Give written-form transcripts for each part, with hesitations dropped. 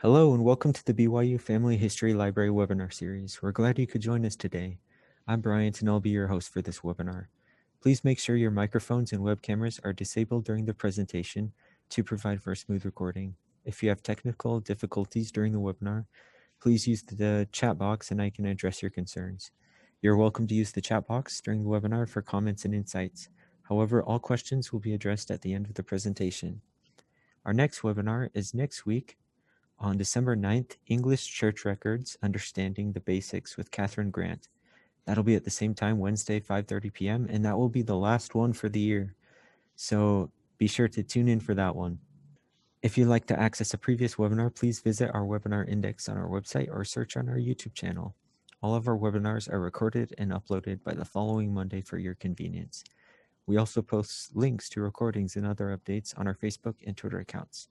Hello and welcome to the BYU Family History Library webinar series. We're glad you could join us today. I'm Bryant and I'll be your host for this webinar. Please make sure your microphones and web cameras are disabled during the presentation to provide for a smooth recording. If you have technical difficulties during the webinar, please use the chat box and I can address your concerns. You're welcome to use the chat box during the webinar for comments and insights. However, all questions will be addressed at the end of the presentation. Our next webinar is next week, on December 9th, English Church Records, Understanding the Basics with Catherine Grant. That'll be at the same time, Wednesday, 5:30 p.m., and that will be the last one for the year. So be sure to tune in for that one. If you'd like to access a previous webinar, please visit our webinar index on our website or search on our YouTube channel. All of our webinars are recorded and uploaded by the following Monday for your convenience. We also post links to recordings and other updates on our Facebook and Twitter accounts.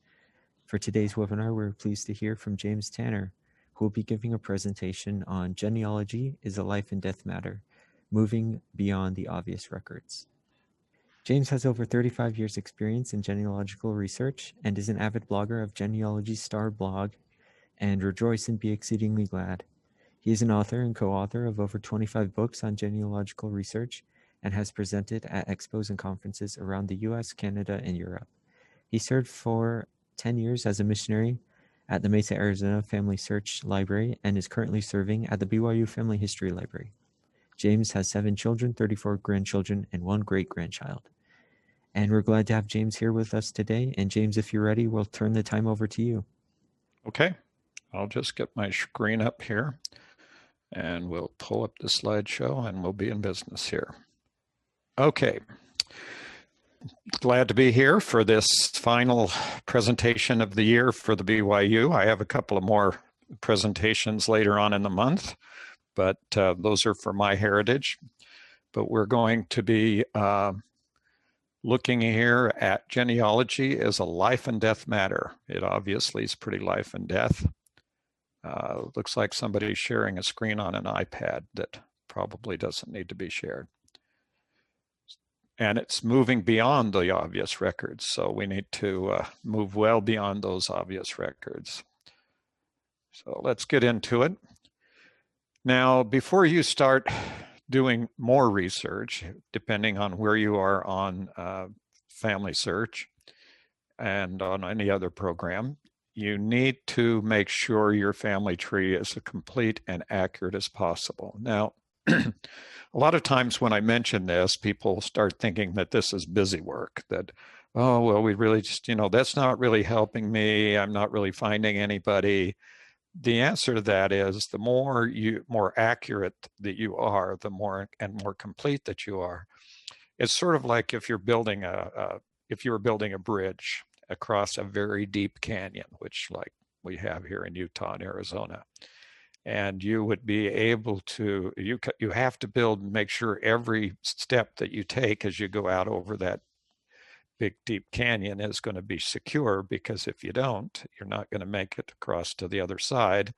For today's webinar, we're pleased to hear from James Tanner, who will be giving a presentation on Genealogy is a Life and Death Matter, Moving Beyond the Obvious Records. James has over 35 years experience in genealogical research and is an avid blogger of Genealogy Star blog and Rejoice and Be Exceedingly Glad. He is an author and co-author of over 25 books on genealogical research and has presented at expos and conferences around the US, Canada, and Europe. He served for 10 years as a missionary at the Mesa, Arizona Family Search Library and is currently serving at the BYU Family History Library. James has 7 children, 34 grandchildren, and 1 great-grandchild. And we're glad to have James here with us today. And James, if you're ready, we'll turn the time over to you. Okay, I'll just get my screen up here and we'll pull up the slideshow and we'll be in business here. Okay. Glad to be here for this final presentation of the year for the BYU. I have a couple of more presentations later on in the month, but those are for my heritage. But we're going to be looking here at genealogy as a life and death matter. It obviously is pretty life and death. Looks like somebody's sharing a screen on an iPad that probably doesn't need to be shared. And it's moving beyond the obvious records. So we need to move well beyond those obvious records. So let's get into it. Now, before you start doing more research, depending on where you are on Family Search and on any other program, you need to make sure your family tree is as complete and accurate as possible. Now, a lot of times when I mention this, people start thinking that this is busy work, that, oh, well, we really just, that's not really helping me. I'm not really finding anybody. The answer to that is the more accurate that you are, the more complete that you are. It's sort of like if you're building if you were building a bridge across a very deep canyon, which like we have here in Utah and Arizona. And you would be able to, you have to make sure every step that you take as you go out over that big deep canyon is going to be secure, because if you don't, you're not going to make it across to the other side,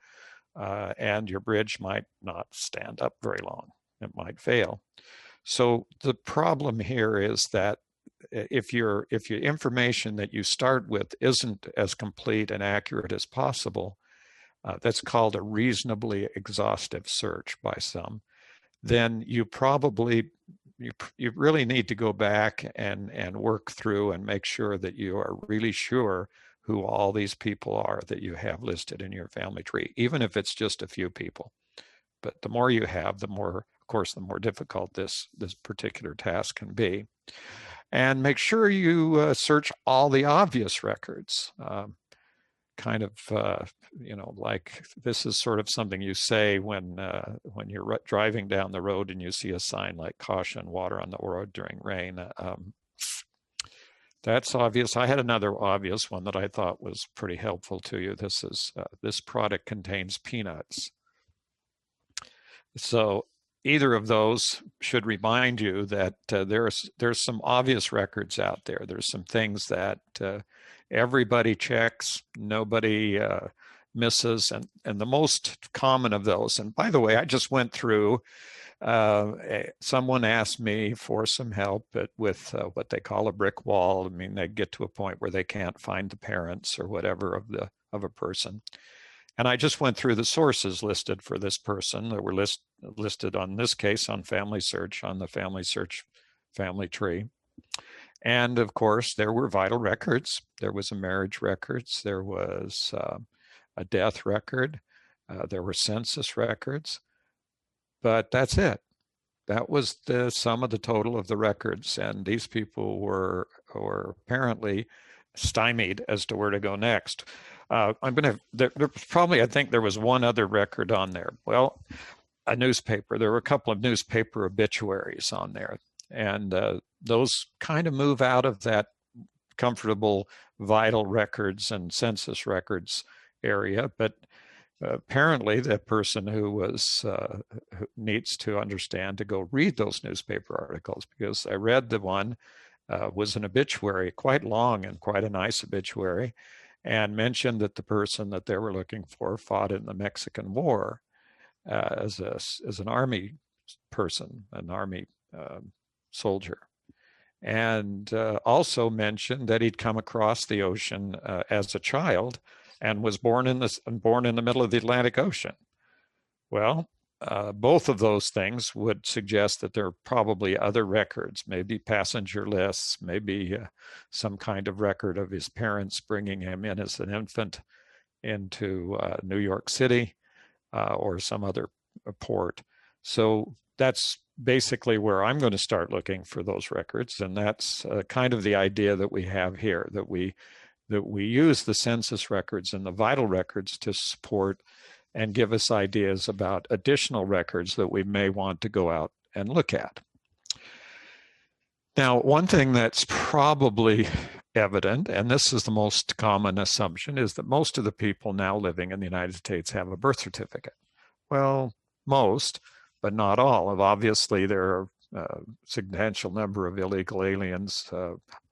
and your bridge might not stand up very long. It might fail. So the problem here is that if your information that you start with isn't as complete and accurate as possible, that's called a reasonably exhaustive search by some, then you probably, you really need to go back and work through and make sure that you are really sure who all these people are that you have listed in your family tree, even if it's just a few people. But the more you have, the more, of course, the more difficult this particular task can be. And make sure you search all the obvious records. Kind of, like this is sort of something you say when you're driving down the road and you see a sign like "Caution, water on the road during rain." That's obvious. I had another obvious one that I thought was pretty helpful to you. This is this product contains peanuts. So either of those should remind you that there's some obvious records out there. There's some things that everybody checks, nobody misses, and the most common of those. And by the way, I just went through. Someone asked me for some help with what they call a brick wall. I mean, they get to a point where they can't find the parents or whatever of a person. And I just went through the sources listed for this person that were listed on this case on Family Search, on the Family Search family tree. And of course, there were vital records. There was a marriage records. There was a death record. There were census records. But that's it. That was the sum of the total of the records. And these people were apparently stymied as to where to go next. I think there was one other record on there. Well, a newspaper. There were a couple of newspaper obituaries on there. And those kind of move out of that comfortable vital records and census records area. But apparently the person who needs to understand to go read those newspaper articles, because I read the one was an obituary, quite long and quite a nice obituary, and mentioned that the person that they were looking for fought in the Mexican War as an army person, an army soldier, and also mentioned that he'd come across the ocean as a child and was born in the middle of the Atlantic Ocean. Well, both of those things would suggest that there are probably other records, maybe passenger lists, maybe some kind of record of his parents bringing him in as an infant into New York City or some other port. So that's basically where I'm going to start looking for those records. And that's kind of the idea that we have here, that we use the census records and the vital records to support and give us ideas about additional records that we may want to go out and look at. Now, one thing that's probably evident, and this is the most common assumption, is that most of the people now living in the United States have a birth certificate. Well, most, but not all. Obviously, there are a substantial number of illegal aliens,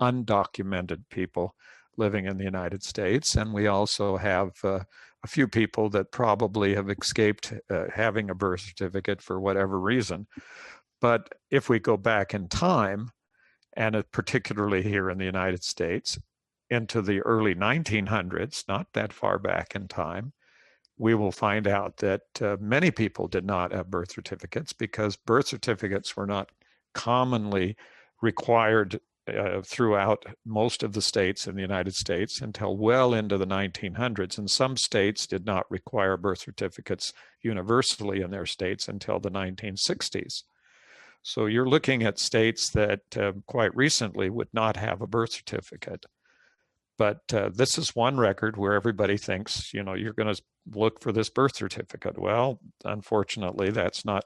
undocumented people living in the United States. And we also have a few people that probably have escaped having a birth certificate for whatever reason. But if we go back in time, and particularly here in the United States, into the early 1900s, not that far back in time, we will find out that many people did not have birth certificates because birth certificates were not commonly required throughout most of the states in the United States until well into the 1900s. And some states did not require birth certificates universally in their states until the 1960s. So you're looking at states that quite recently would not have a birth certificate. But this is one record where everybody thinks, you're going to look for this birth certificate. Well, unfortunately, that's not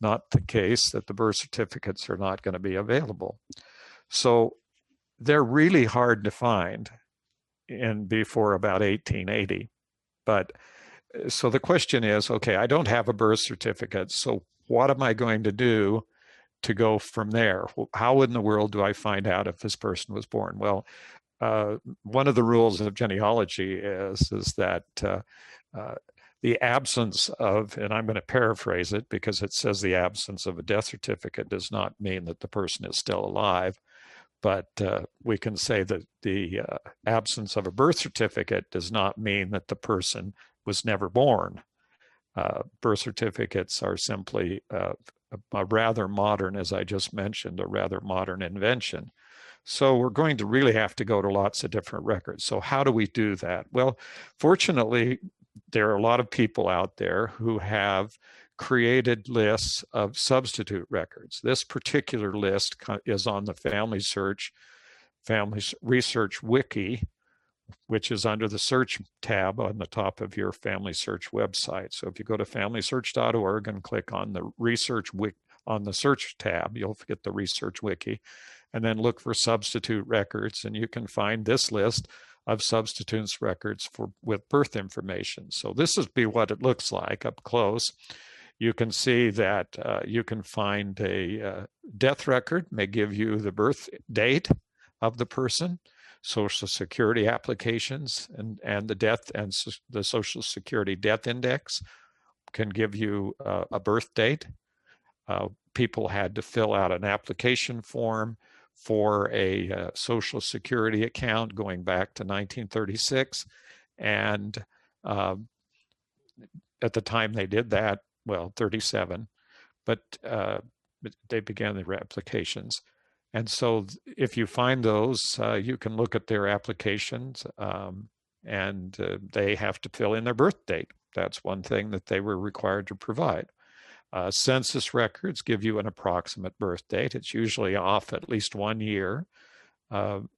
the case, that the birth certificates are not going to be available. So they're really hard to find before about 1880. But so the question is, okay, I don't have a birth certificate. So what am I going to do to go from there? How in the world do I find out if this person was born? Well, one of the rules of genealogy is that the absence of, and I'm going to paraphrase it because it says the absence of a death certificate does not mean that the person is still alive, but we can say that the absence of a birth certificate does not mean that the person was never born. Birth certificates are simply a rather modern, as I just mentioned, a rather modern invention. So we're going to really have to go to lots of different records. So how do we do that? Well, fortunately, there are a lot of people out there who have created lists of substitute records. This particular list is on the Family Research Wiki, which is under the search tab on the top of your Family Search website. So if you go to familysearch.org and click on the on the search tab, you'll get the Research Wiki, and then look for substitute records, and you can find this list of substitutes records with birth information. So this would be what it looks like up close. You can see that you can find a death record, may give you the birth date of the person, Social Security applications, and the death and the Social Security death index can give you a birth date. People had to fill out an application form for a Social Security account going back to 1936. And at the time they did that, well, 37, but they began the applications. And so if you find those, you can look at their applications, and they have to fill in their birth date. That's one thing that they were required to provide. Census records give you an approximate birth date. It's usually off at least 1 year,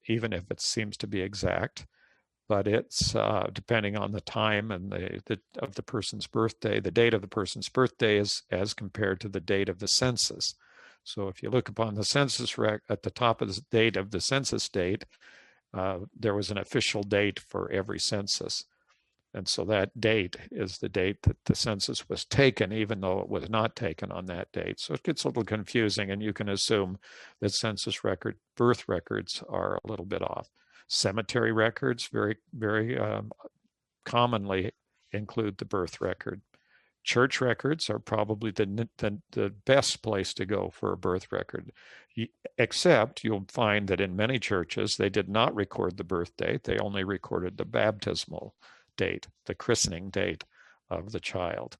even if it seems to be exact. But it's depending on the time and of the person's birthday. The date of the person's birthday is as compared to the date of the census. So if you look upon the census at the top of the date of the census date, there was an official date for every census. And so that date is the date that the census was taken, even though it was not taken on that date. So it gets a little confusing, and you can assume that census birth records are a little bit off. Cemetery records very commonly include the birth record. Church records are probably the best place to go for a birth record, except you'll find that in many churches, they did not record the birth date. They only recorded the baptismal date, the christening date of the child.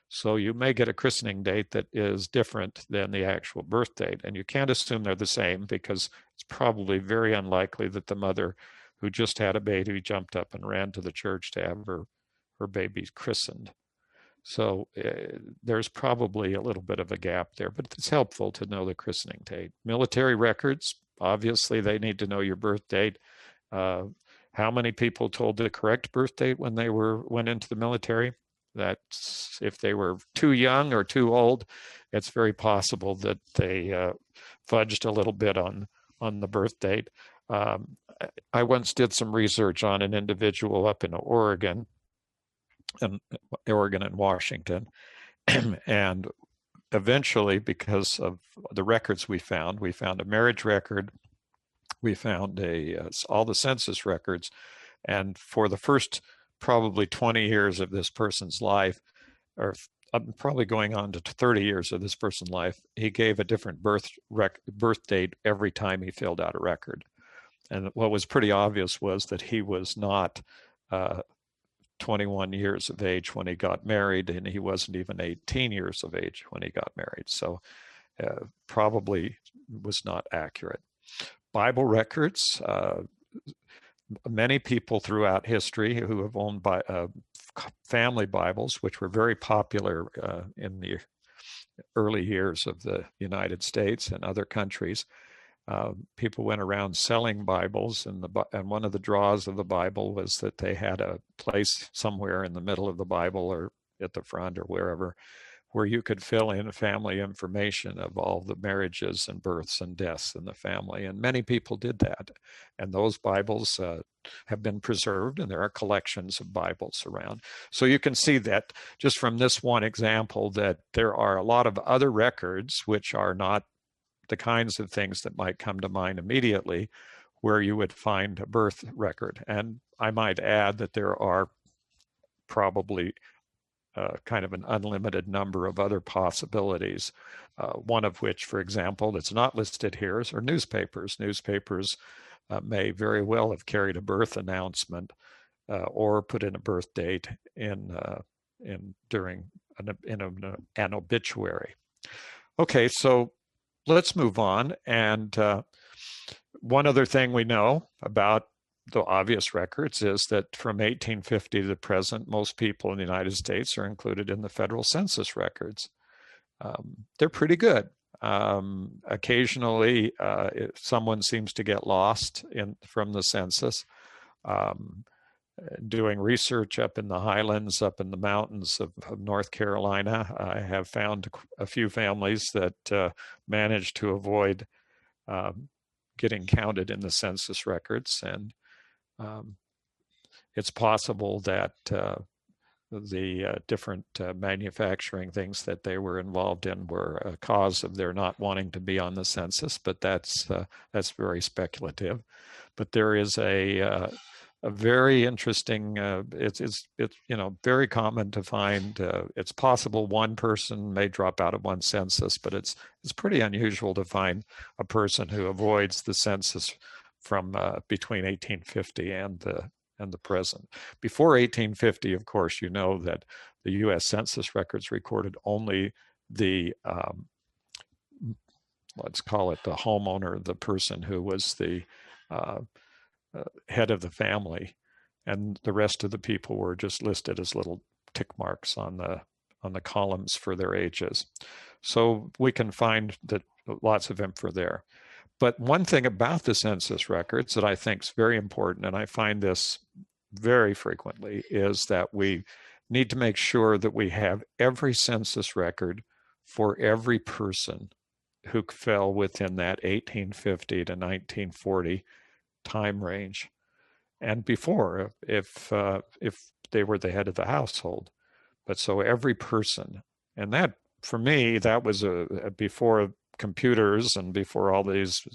So you may get a christening date that is different than the actual birth date. And you can't assume they're the same, because it's probably very unlikely that the mother who just had a baby jumped up and ran to the church to have her baby christened. So there's probably a little bit of a gap there, but it's helpful to know the christening date. Military records, obviously they need to know your birth date. How many people told the correct birth date when they went into the military? That's if they were too young or too old, it's very possible that they fudged a little bit on the birth date. I once did some research on an individual up in Oregon and Washington, and eventually, because of the records we found a marriage record, we found all the census records, and for the first probably 20 years of this person's life, or probably going on to 30 years of this person's life, he gave a different birth date every time he filled out a record. And what was pretty obvious was that he was not 21 years of age when he got married, and he wasn't even 18 years of age when he got married. So probably was not accurate. Bible records, many people throughout history who have owned family Bibles, which were very popular in the early years of the United States and other countries. People went around selling Bibles, and one of the draws of the Bible was that they had a place somewhere in the middle of the Bible or at the front or wherever where you could fill in family information of all the marriages and births and deaths in the family. And many people did that. And those Bibles have been preserved, and there are collections of Bibles around. So you can see that just from this one example that there are a lot of other records which are not the kinds of things that might come to mind immediately where you would find a birth record. And I might add that there are probably kind of an unlimited number of other possibilities. One of which, for example, that's not listed here are newspapers. Newspapers may very well have carried a birth announcement or put in a birth date during an obituary. Okay, so let's move on. And one other thing we know about the obvious records is that from 1850 to the present, most people in the United States are included in the federal census records. They're pretty good. Occasionally, someone seems to get lost from the census. Doing research up in the highlands, up in the mountains of North Carolina, I have found a few families that managed to avoid getting counted in the census records. And it's possible that the different manufacturing things that they were involved in were a cause of their not wanting to be on the census, but that's very speculative. But there is a very interesting. It's very common to find. It's possible one person may drop out of one census, but it's pretty unusual to find a person who avoids the census from between 1850 and the and the present. Before 1850, of course, you know that the U.S. Census records recorded only the, let's call it the homeowner, the person who was the uh, head of the family, and the rest of the people were just listed as little tick marks on the columns for their ages. So we can find that lots of info there. But one thing about the census records that I think is very important, and I find this very frequently, is that we need to make sure that we have every census record for every person who fell within that 1850 to 1940 time range, and before, if they were the head of the household. But so every person, and that for me, that was before computers and before all these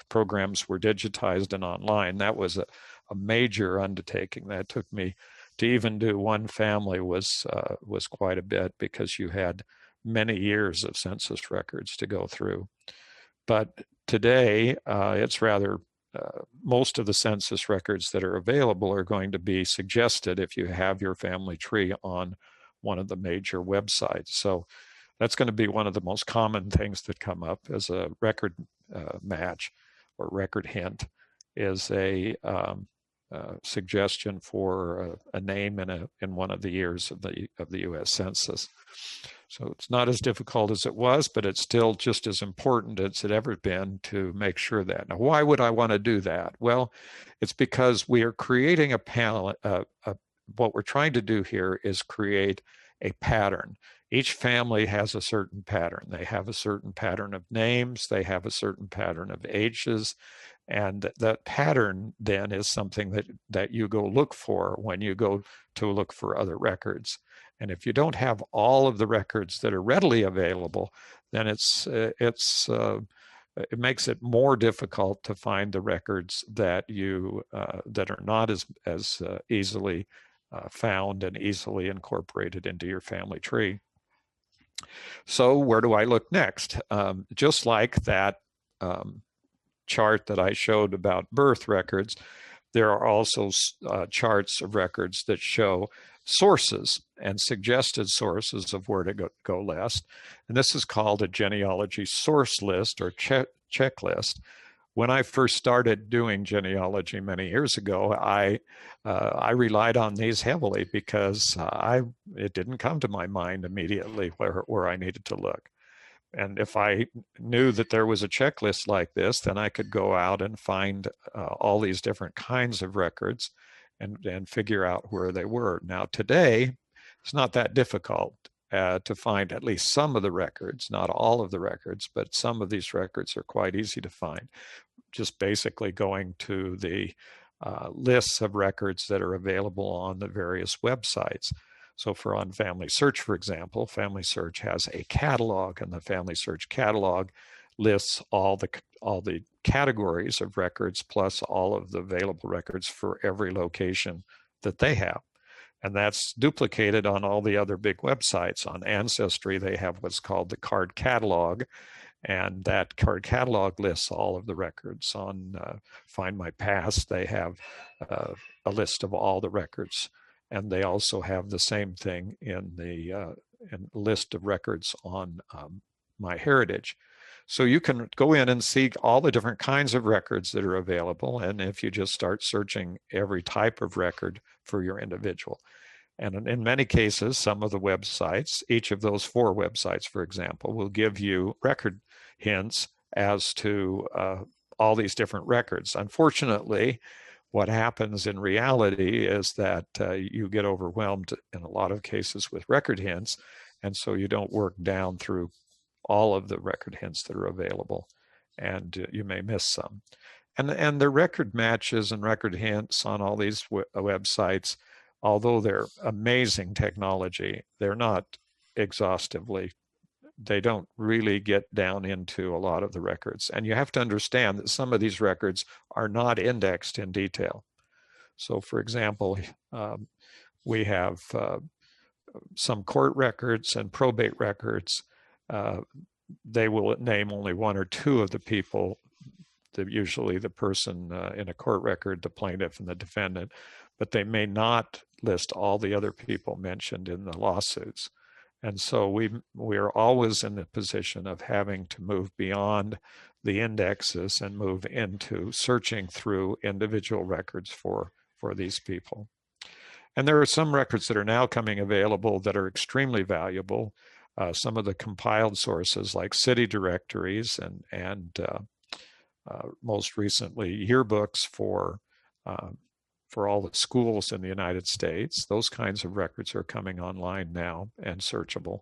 programs were digitized and online. That was a major undertaking. That took me to even do one family was quite a bit, because you had many years of census records to go through. But today, it's rather most of the census records that are available are going to be suggested if you have your family tree on one of the major websites. So that's going to be one of the most common things that come up as a record match or record hint, is a suggestion for a name in one of the years of the U.S. Census. So it's not as difficult as it was, but it's still just as important as it ever been to make sure that. Now, why would I want to do that? Well, it's because we are creating a panel. What we're trying to do here is create a pattern. Each family has a certain pattern. They have a certain pattern of names. They have a certain pattern of ages. And that pattern then is something that you go look for when you go to look for other records. And if you don't have all of the records that are readily available, then it makes it more difficult to find the records that that are not as easily found and easily incorporated into your family tree. So where do I look next? Just like that chart that I showed about birth records, there are also charts of records that show sources and suggested sources of where to go last. And this is called a genealogy source list or checklist. When I first started doing genealogy many years ago, I relied on these heavily because it didn't come to my mind immediately where I needed to look. And if I knew that there was a checklist like this, then I could go out and find all these different kinds of records and figure out where they were. Now, today, it's not that difficult to find at least some of the records, not all of the records, but some of these records are quite easy to find. Just basically going to the lists of records that are available on the various websites. So for on Family Search, for example, Family Search has a catalog, and the Family Search catalog lists all the categories of records plus all of the available records for every location that they have. And that's duplicated on all the other big websites. On Ancestry, they have what's called the card catalog, and that card catalog lists all of the records. On Find My Past, they have a list of all the records. And they also have the same thing in the list of records on MyHeritage. So you can go in and see all the different kinds of records that are available. And if you just start searching every type of record for your individual. And in many cases, some of the websites, each of those 4 websites, for example, will give you record hints as to all these different records. Unfortunately, what happens in reality is that you get overwhelmed in a lot of cases with record hints, and so you don't work down through all of the record hints that are available, and you may miss some. And the record matches and record hints on all these websites, although they're amazing technology, they're not exhaustively, they don't really get down into a lot of the records. And you have to understand that some of these records are not indexed in detail. So for example, we have some court records and probate records. They will name only 1 or 2 of the people, usually the person in a court record, the plaintiff and the defendant, but they may not list all the other people mentioned in the lawsuits. And so we are always in the position of having to move beyond the indexes and move into searching through individual records for these people. And there are some records that are now coming available that are extremely valuable. Some of the compiled sources like city directories and most recently yearbooks for all the schools in the United States. Those kinds of records are coming online now and searchable.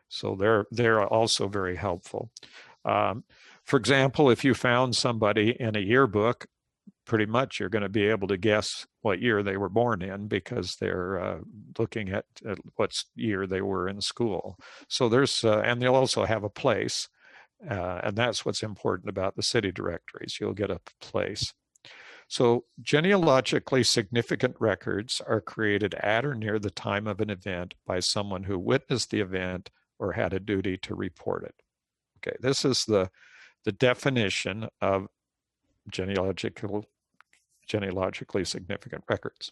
So they're also very helpful. For example, if you found somebody in a yearbook, pretty much you're going to be able to guess what year they were born in because they're looking at what year they were in school. So there's, and they'll also have a place. And that's what's important about the city directories. You'll get a place. So genealogically significant records are created at or near the time of an event by someone who witnessed the event or had a duty to report it. Okay, this is the definition of genealogically significant records.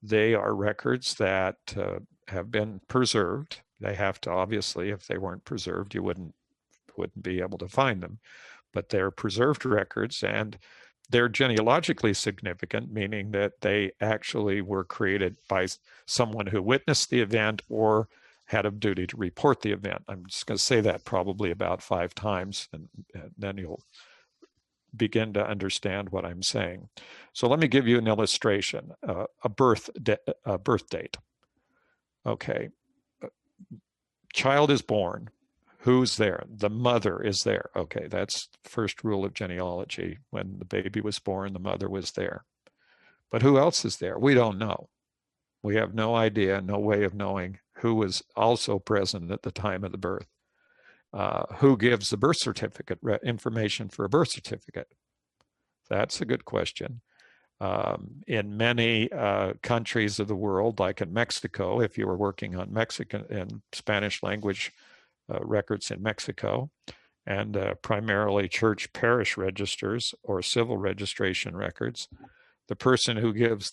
They are records that have been preserved. They have to, obviously, if they weren't preserved, you wouldn't be able to find them. But they're preserved records, and they're genealogically significant, meaning that they actually were created by someone who witnessed the event or had a duty to report the event. I'm just going to say that probably about 5 times, and then you'll begin to understand what I'm saying. So let me give you an illustration, a birth date. Okay, child is born. Who's there? The mother is there. Okay, that's the first rule of genealogy. When the baby was born, the mother was there. But who else is there? We don't know. We have no idea, no way of knowing who was also present at the time of the birth. Who gives the birth certificate information for a birth certificate? That's a good question. In many countries of the world, like in Mexico, if you were working on Mexican and Spanish language records in Mexico, and primarily church parish registers or civil registration records, the person who gives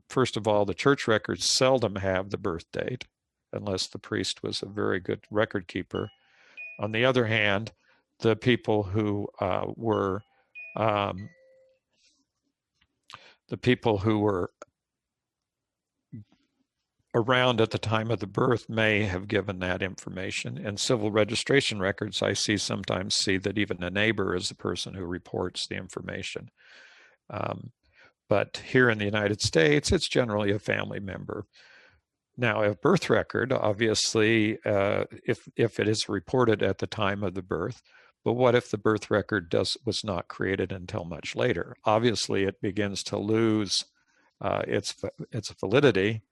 first of all, the church records seldom have the birth date, unless the priest was a very good record keeper. On the other hand, the people who were around at the time of the birth may have given that information. In civil registration records, I sometimes see that even a neighbor is the person who reports the information. But here in the United States, it's generally a family member. Now, a birth record, obviously, if it is reported at the time of the birth, but what if the birth record was not created until much later? Obviously, it begins to lose its validity.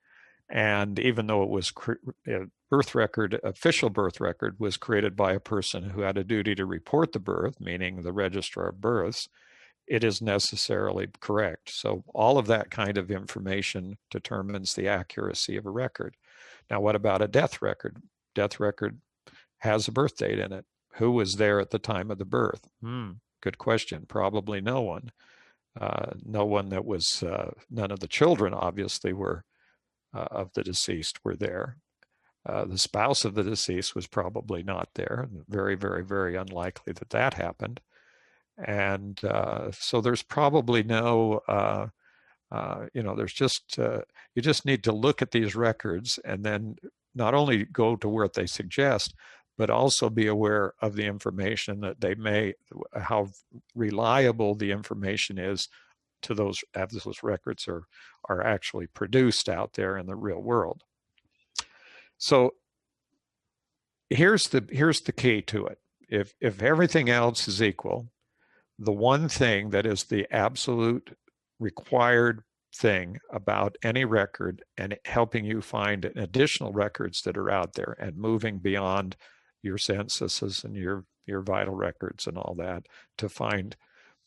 And even though it was official birth record was created by a person who had a duty to report the birth, meaning the registrar of births, it is necessarily correct. So all of that kind of information determines the accuracy of a record. Now, what about a death record? Death record has a birth date in it. Who was there at the time of the birth? Good question. Probably no one. No one that was, none of the children obviously were of the deceased were there. The spouse of the deceased was probably not there. Very, very, very unlikely that that happened. And so there's probably no, there's just, you just need to look at these records and then not only go to where they suggest, but also be aware of the information that how reliable the information is to those, as those records are actually produced out there in the real world. So here's the key to it. If everything else is equal, the one thing that is the absolute required thing about any record and helping you find additional records that are out there and moving beyond your censuses and your vital records and all that to find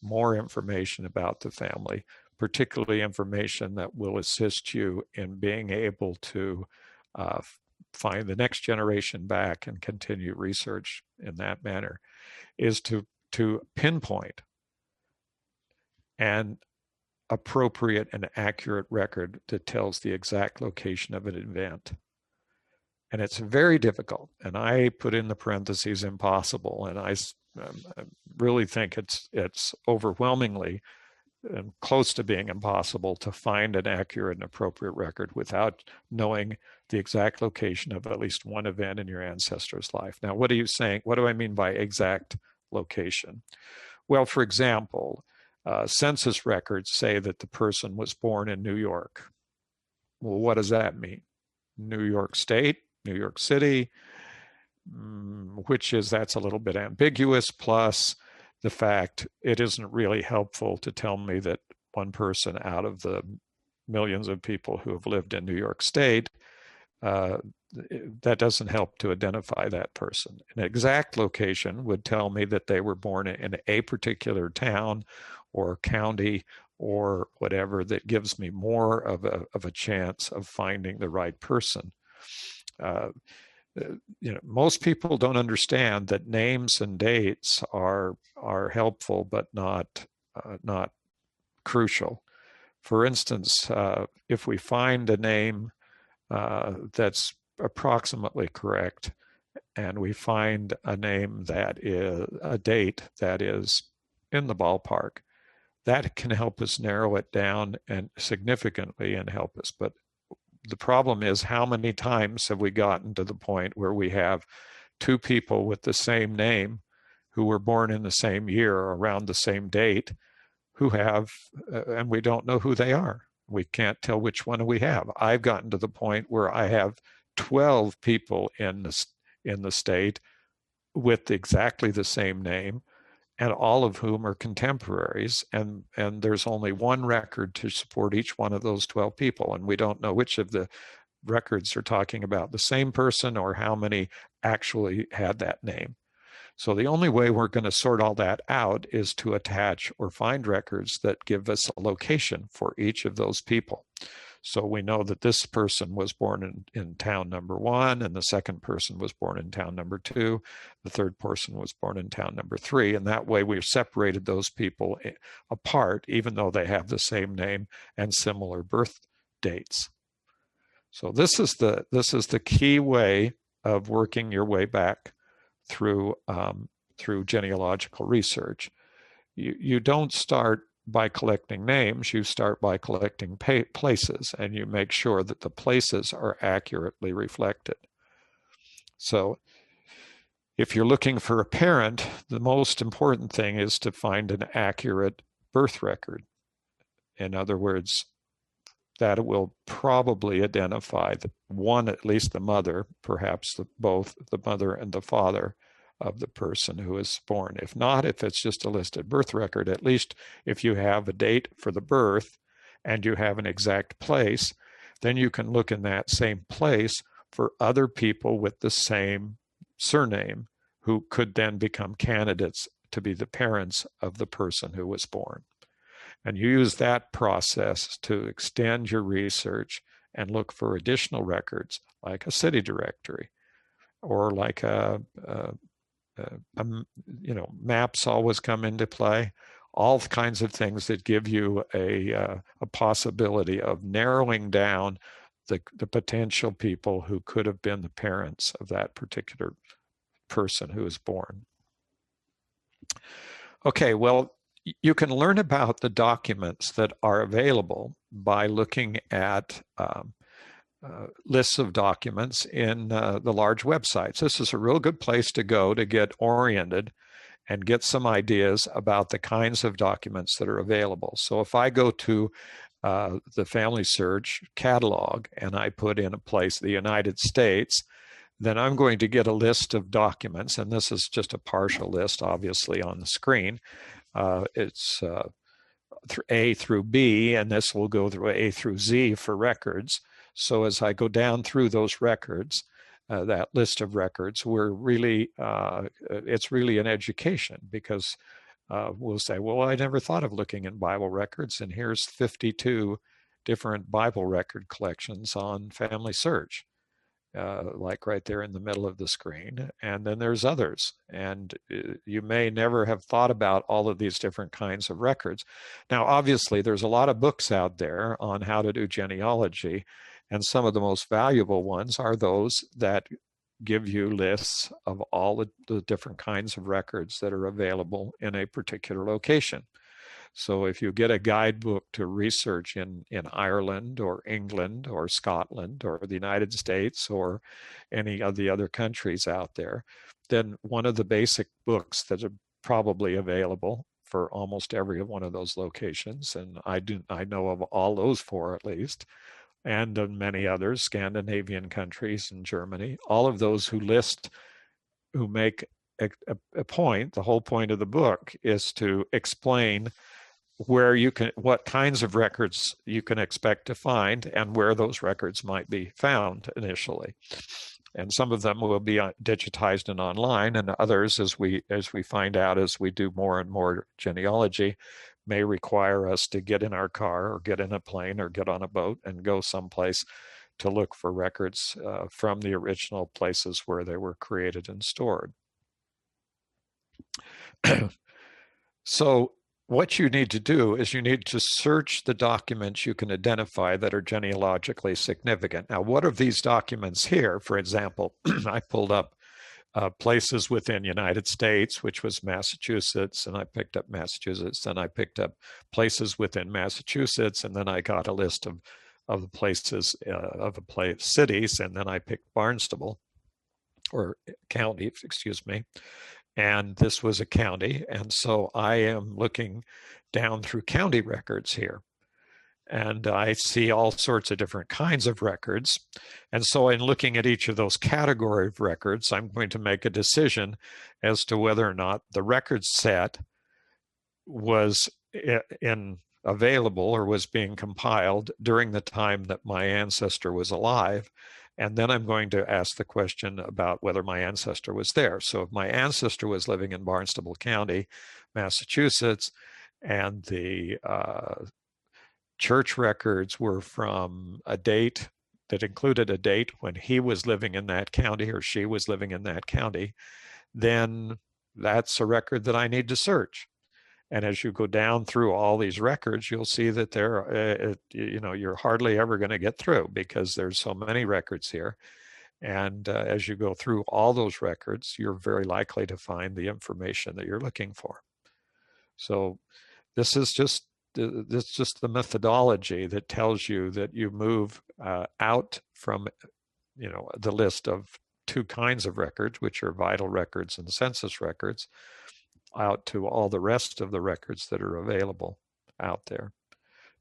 more information about the family, particularly information that will assist you in being able to find the next generation back and continue research in that manner, is to pinpoint and appropriate and accurate record that tells the exact location of an event. And it's very difficult. And I put in the parentheses impossible. And I really think it's overwhelmingly close to being impossible to find an accurate and appropriate record without knowing the exact location of at least one event in your ancestor's life. Now, what are you saying? What do I mean by exact location? Well, for example, census records say that the person was born in New York. Well, what does that mean? New York State, New York City, that's a little bit ambiguous, plus the fact it isn't really helpful to tell me that one person out of the millions of people who have lived in New York State, that doesn't help to identify that person. An exact location would tell me that they were born in a particular town or county or whatever, that gives me more of a chance of finding the right person. Most people don't understand that names and dates are helpful, but not crucial. For instance, if we find a name that's approximately correct, and we find a name that is a date that is in the ballpark, that can help us narrow it down and significantly and help us. But the problem is, how many times have we gotten to the point where we have two people with the same name who were born in the same year or around the same date who have, and we don't know who they are. We can't tell which one we have. I've gotten to the point where I have 12 people in the state with exactly the same name, and all of whom are contemporaries, and there's only one record to support each one of those 12 people, and we don't know which of the records are talking about the same person or how many actually had that name. So the only way we're going to sort all that out is to attach or find records that give us a location for each of those people. So we know that this person was born in town number 1, and the second person was born in town number 2, the third person was born in town number 3, and that way we've separated those people apart, even though they have the same name and similar birth dates. So this is the key way of working your way back through genealogical research. You don't start by collecting names, you start by collecting places, and you make sure that the places are accurately reflected. So if you're looking for a parent, the most important thing is to find an accurate birth record. In other words, that will probably identify at least the mother, perhaps both the mother and the father of the person who is born. If not, if it's just a listed birth record, at least if you have a date for the birth and you have an exact place, then you can look in that same place for other people with the same surname who could then become candidates to be the parents of the person who was born. And you use that process to extend your research and look for additional records, like a city directory, or like maps always come into play. All kinds of things that give you a possibility of narrowing down the potential people who could have been the parents of that particular person who is born. Okay, well, you can learn about the documents that are available by looking at lists of documents in the large websites. This is a real good place to go to get oriented and get some ideas about the kinds of documents that are available. So if I go to the Family Search catalog and I put in a place, the United States, then I'm going to get a list of documents, and this is just a partial list, obviously, on the screen. It's A through B, and this will go through A through Z for records. So as I go down through those records, that list of records, it's really an education, because we'll say, well, I never thought of looking in Bible records, and here's 52 different Bible record collections on Family Search. like right there in the middle of the screen. And then there's others. And you may never have thought about all of these different kinds of records. Now, obviously, there's a lot of books out there on how to do genealogy. And some of the most valuable ones are those that give you lists of all the different kinds of records that are available in a particular location. So if you get a guidebook to research in Ireland or England or Scotland or the United States or any of the other countries out there, then one of the basic books that are probably available for almost every one of those locations, and I know of all those four at least, and many others, Scandinavian countries and Germany, all of those who make a point, the whole point of the book is to explain where you can, what kinds of records you can expect to find and where those records might be found initially. And some of them will be digitized and online, and others, as we find out as we do more and more genealogy, may require us to get in our car or get in a plane or get on a boat and go someplace to look for records from the original places where they were created and stored. So what you need to do is you need to search the documents you can identify that are genealogically significant. Now, what are these documents here? For example, I pulled up places within United States, which was Massachusetts, and I picked up Massachusetts, and I picked up places within Massachusetts, and then I got a list of the places, cities, and then I picked Barnstable, or county, excuse me. And this was a county. And so I am looking down through county records here. And I see all sorts of different kinds of records. And so in looking at each of those category of records, I'm going to make a decision as to whether or not the record set was available or was being compiled during the time that my ancestor was alive. And then I'm going to ask the question about whether my ancestor was there. So if my ancestor was living in Barnstable County, Massachusetts, and the church records were from a date that included a date when he was living in that county or she was living in that county, then that's a record that I need to search. And as you go down through all these records, you'll see that you're hardly ever going to get through because there's so many records here. And as you go through all those records, you're very likely to find the information that you're looking for. So this is just the methodology that tells you that you move out from the list of two kinds of records, which are vital records and census records, out to all the rest of the records that are available out there.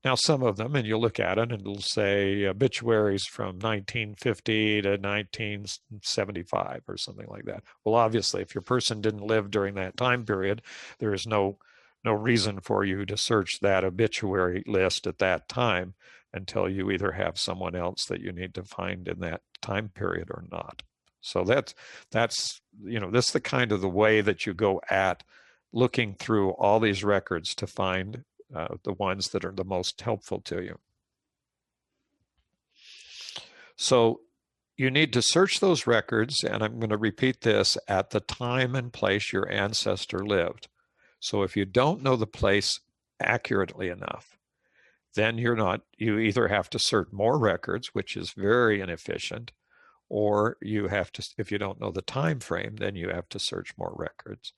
Now, some of them, and you'll look at it, and it'll say obituaries from 1950 to 1975 or something like that. Well, obviously, if your person didn't live during that time period, there is no reason for you to search that obituary list at that time until you either have someone else that you need to find in that time period or not. So that's the kind of the way that you go at looking through all these records to find the ones that are the most helpful to you. So you need to search those records, and I'm going to repeat this, at the time and place your ancestor lived. So if you don't know the place accurately enough, then you either have to search more records, which is very inefficient, or you have to, if you don't know the time frame, then you have to search more records.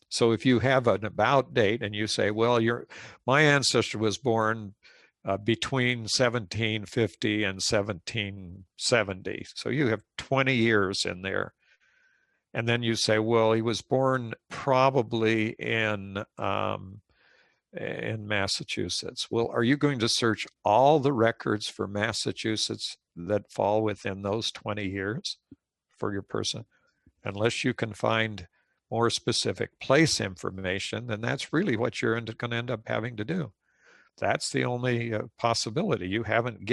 So if you have an about date and you say, well, my ancestor was born between 1750 and 1770, so you have 20 years in there. And then you say, well, he was born probably in Massachusetts. Well, are you going to search all the records for Massachusetts that fall within those 20 years for your person? Unless you can find more specific place information, then that's really what you're going to end up having to do. That's the only possibility. You haven't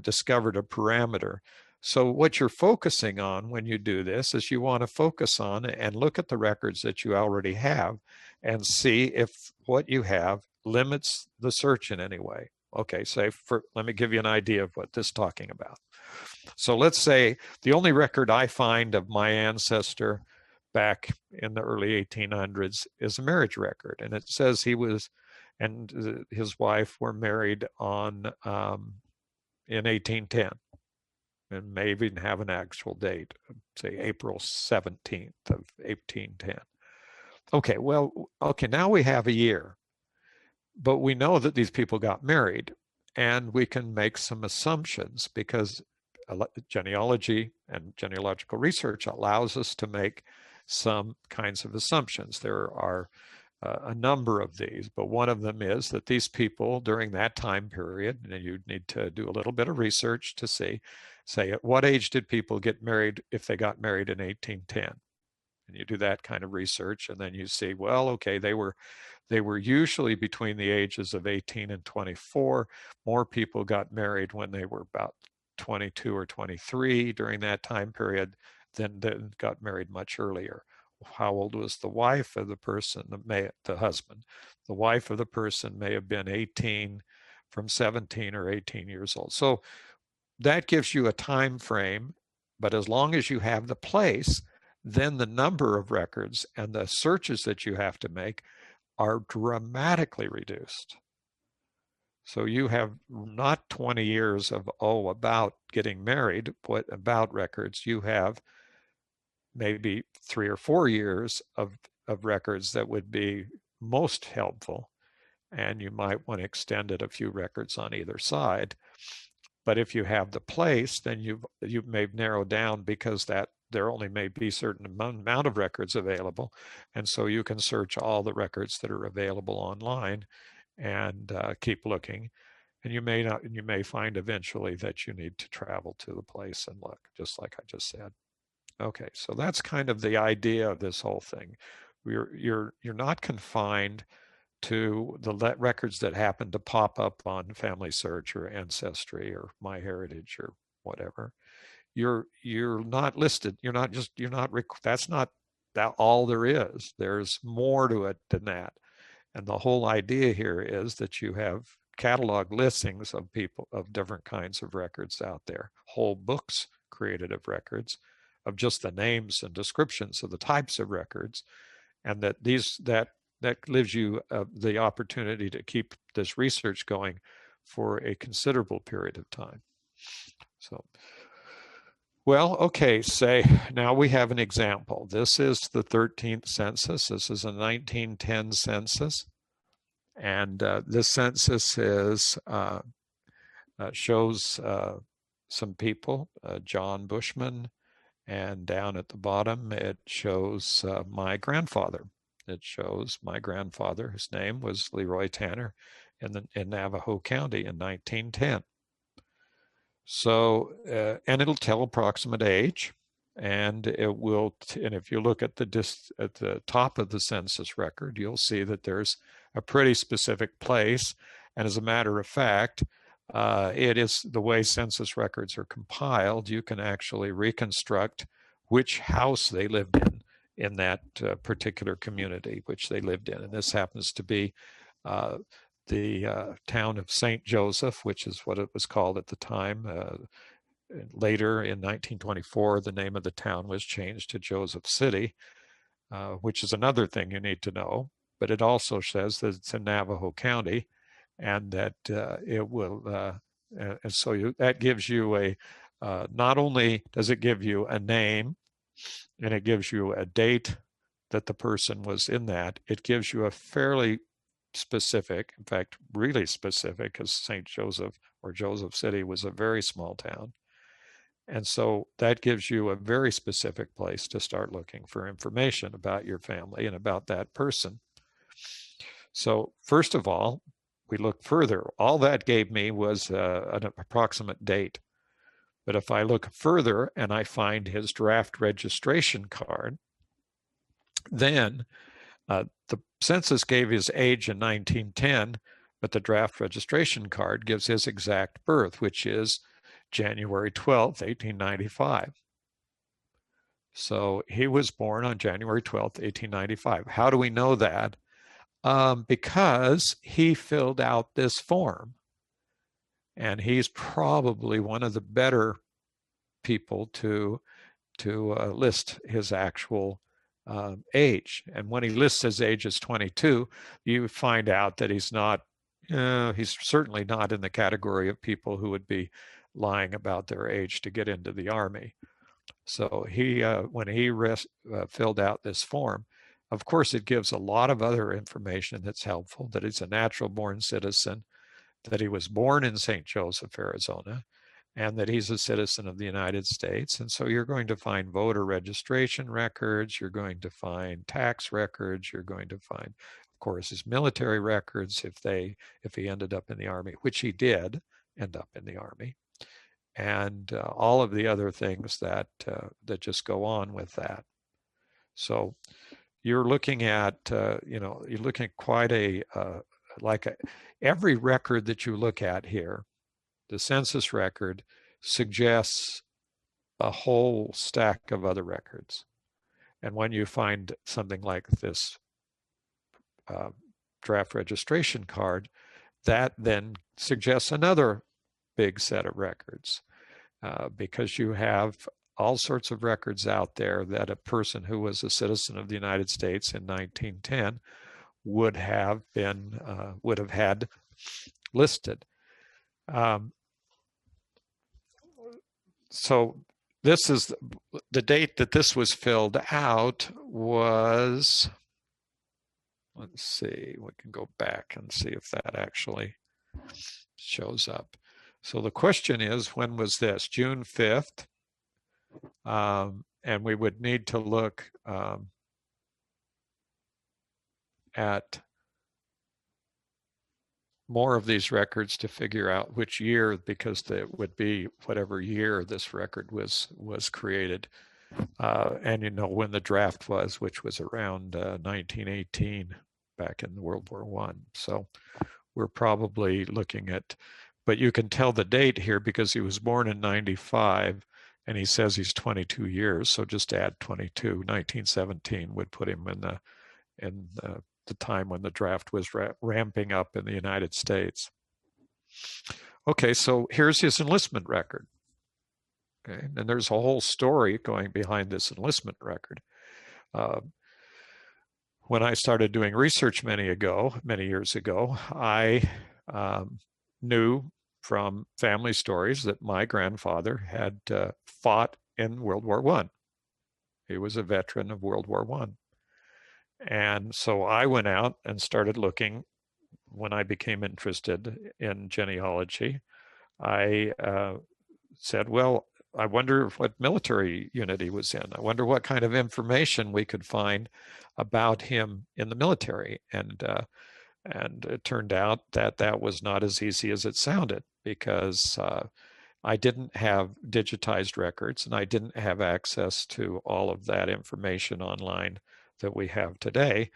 discovered a parameter. So what you're focusing on when you do this is you want to focus on and look at the records that you already have and see if what you have limits the search in any way. Okay, let me give you an idea of what this is talking about. So let's say the only record I find of my ancestor back in the early 1800s is a marriage record. And it says he was, and his wife were married in 1810, and may even have an actual date, say April 17th of 1810. Okay, well, okay, now we have a year, but we know that these people got married, and we can make some assumptions because genealogy and genealogical research allows us to make some kinds of assumptions. There are a number of these, but one of them is that these people during that time period, and you need to do a little bit of research to see, say, at what age did people get married if they got married in 1810? And you do that kind of research, and then you see, well, okay, they were usually between the ages of 18 and 24. More people got married when they were about 22 or 23 during that time period than got married much earlier. How old was the wife of the person, the husband? The wife of the person may have been 18 from 17 or 18 years old. So that gives you a time frame, but as long as you have the place, then the number of records and the searches that you have to make are dramatically reduced. So you have not 20 years of, about getting married, but about records. You have maybe 3 or 4 years of records that would be most helpful. And you might want to extend it a few records on either side. But if you have the place, then you may narrow down because that there only may be a certain amount of records available. And so you can search all the records that are available online and keep looking. And you may find eventually that you need to travel to the place and look, just like I just said. Okay, so that's kind of the idea of this whole thing. You're not confined to the records that happen to pop up on Family Search or Ancestry or MyHeritage or whatever. You're not listed. That's not that all there is. There's more to it than that. And the whole idea here is that you have catalog listings of people of different kinds of records out there, whole books created of records, of just the names and descriptions of the types of records, and that gives you the opportunity to keep this research going for a considerable period of time. So, well, okay, say now we have an example. This is the 13th census. This is a 1910 census. And this census shows some people, John Bushman, and down at the bottom it shows my grandfather. It shows my grandfather. His name was Leroy Tanner in Navajo County in 1910. So, and it'll tell approximate age, and it will. And if you look at the top of the census record, you'll see that there's a pretty specific place. And as a matter of fact, it is the way census records are compiled. You can actually reconstruct which house they lived in that particular community which they lived in. And this happens to be the town of St. Joseph, which is what it was called at the time. Later in 1924, the name of the town was changed to Joseph City, which is another thing you need to know. But it also says that it's in Navajo County, and that it will. And so that gives you a. Not only does it give you a name, and it gives you a date that the person was in that, it gives you a fairly specific, in fact, really specific, because St. Joseph or Joseph City was a very small town. And so that gives you a very specific place to start looking for information about your family and about that person. So first of all, we look further. All that gave me was an approximate date. But if I look further and I find his draft registration card, then the census gave his age in 1910, but the draft registration card gives his exact birth, which is January 12th, 1895. So he was born on January 12th, 1895. How do we know that? Because he filled out this form. And he's probably one of the better people to list his actual age. And when he lists his age as 22, you find out that he's certainly not in the category of people who would be lying about their age to get into the Army. So when he filled out this form, of course, it gives a lot of other information that's helpful, that he's a natural born citizen, that he was born in St. Joseph, Arizona, and that he's a citizen of the United States. And so you're going to find voter registration records, you're going to find tax records, you're going to find, of course, his military records if he ended up in the Army, which he did end up in the Army, and all of the other things that just go on with that. So you're looking at quite every record that you look at here, the census record suggests a whole stack of other records. And when you find something like this draft registration card, that then suggests another big set of records, because you have all sorts of records out there that a person who was a citizen of the United States in 1910 would have had listed. So this is the date that this was filled out was, let's see, we can go back and see if that actually shows up. So the question is, when was this? June 5th. And we would need to look at more of these records to figure out which year, because it would be whatever year this record was created. And when the draft was, which was around 1918, back in World War I. So we're probably looking at, but you can tell the date here because he was born in 95 and he says he's 22 years. So just add 22. 1917 would put him in the time when the draft was ramping up in the United States. Okay, so here's his enlistment record. Okay, and there's a whole story going behind this enlistment record. When I started doing research many years ago, I knew from family stories that my grandfather had fought in World War I. He was a veteran of World War I. And so I went out and started looking. When I became interested in genealogy, I said, well, I wonder what military unit he was in. I wonder what kind of information we could find about him in the military. And it turned out that that was not as easy as it sounded, because I didn't have digitized records and I didn't have access to all of that information online that we have today.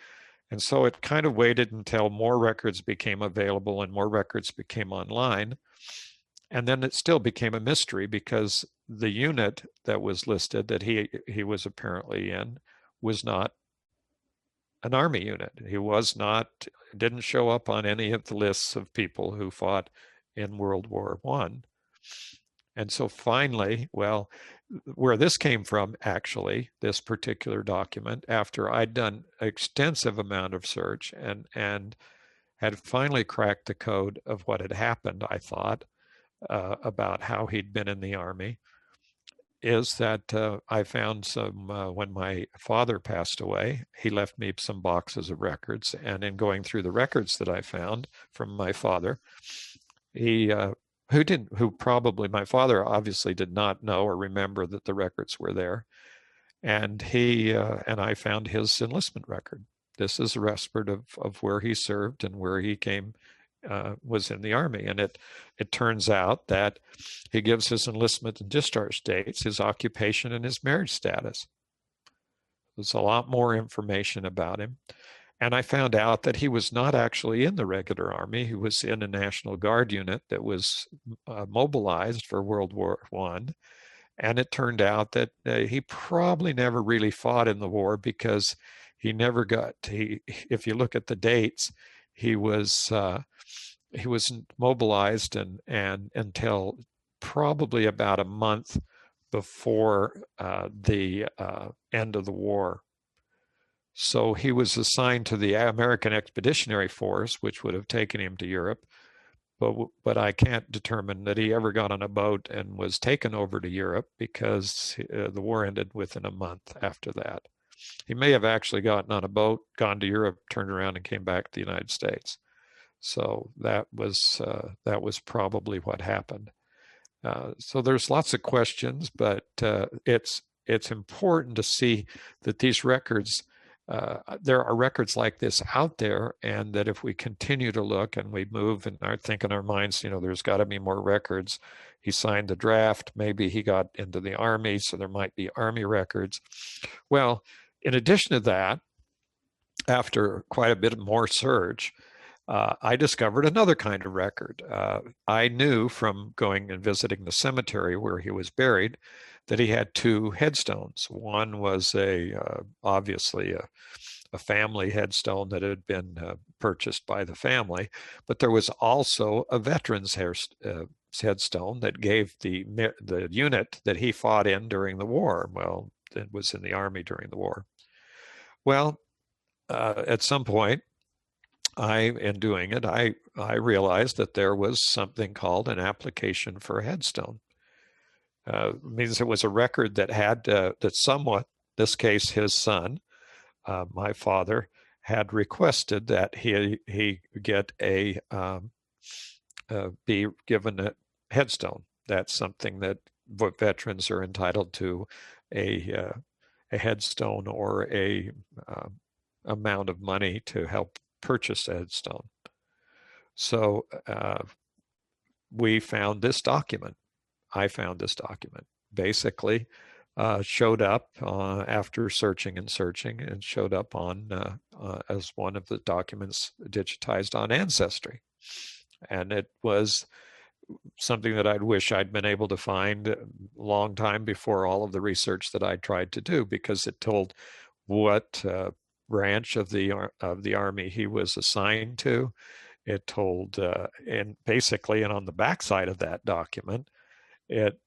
And so it kind of waited until more records became available and more records became online. And then it still became a mystery, because the unit that was listed that he was apparently in was not an Army unit. He didn't show up on any of the lists of people who fought in World War I. And so finally, well, where this came from, actually, this particular document, after I'd done an extensive amount of search and had finally cracked the code of what had happened, I thought, about how he'd been in the Army, is that I found some, when my father passed away, he left me some boxes of records. And in going through the records that I found from my father, my father obviously did not know or remember that the records were there. And and I found his enlistment record. This is a record of where he served and where he was in the Army. And it turns out that he gives his enlistment and discharge dates, his occupation, and his marriage status. There's a lot more information about him. And I found out that he was not actually in the regular Army. He was in a National Guard unit that was mobilized for World War I. And it turned out that he probably never really fought in the war, because he never if you look at the dates, he wasn't mobilized and until probably about a month before the end of the war. So he was assigned to the American Expeditionary Force, which would have taken him to Europe. But I can't determine that he ever got on a boat and was taken over to Europe, because the war ended within a month after that. He may have actually gotten on a boat, gone to Europe, turned around, and came back to the United States. So that was probably what happened. So there's lots of questions, but it's important to see that these records, there are records like this out there, and that if we continue to look and we move and think in our minds, there's got to be more records. He signed the draft, maybe he got into the Army, so there might be Army records. Well, in addition to that, after quite a bit more search, I discovered another kind of record. I knew from going and visiting the cemetery where he was buried that he had two headstones. One was obviously a family headstone that had been purchased by the family, but there was also a veteran's headstone that gave the unit that he fought in during the war. Well, it was in the Army during the war. Well, at some point, in doing it, I realized that there was something called an application for a headstone. Means it was a record that had that someone, in this case his son, my father, had requested that he get be given a headstone. That's something that veterans are entitled to, a headstone or a amount of money to help purchase a headstone. So we found this document. I found this document. Basically, showed up after searching and showed up on as one of the documents digitized on Ancestry. And it was something that I'd wish I'd been able to find a long time before all of the research that I tried to do, because it told what branch of the Army he was assigned to. It told, and basically, and on the backside of that document, it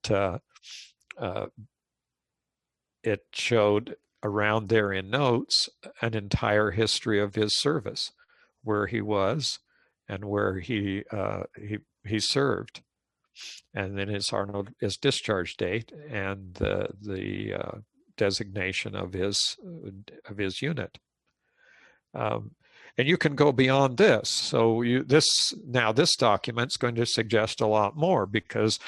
showed around there in notes an entire history of his service, where he was and where he served, and then his discharge date and the designation of his unit. And you can go beyond this. So this document's going to suggest a lot more, because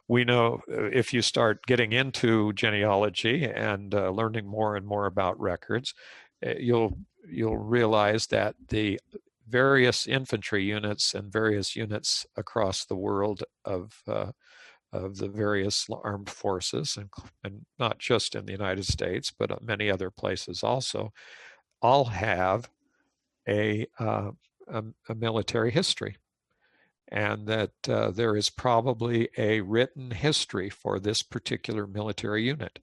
we know if you start getting into genealogy and learning more and more about records, you'll realize that the various infantry units and various units across the world of the various armed forces, and not just in the United States, but many other places also, all have a military history, and that there is probably a written history for this particular military unit,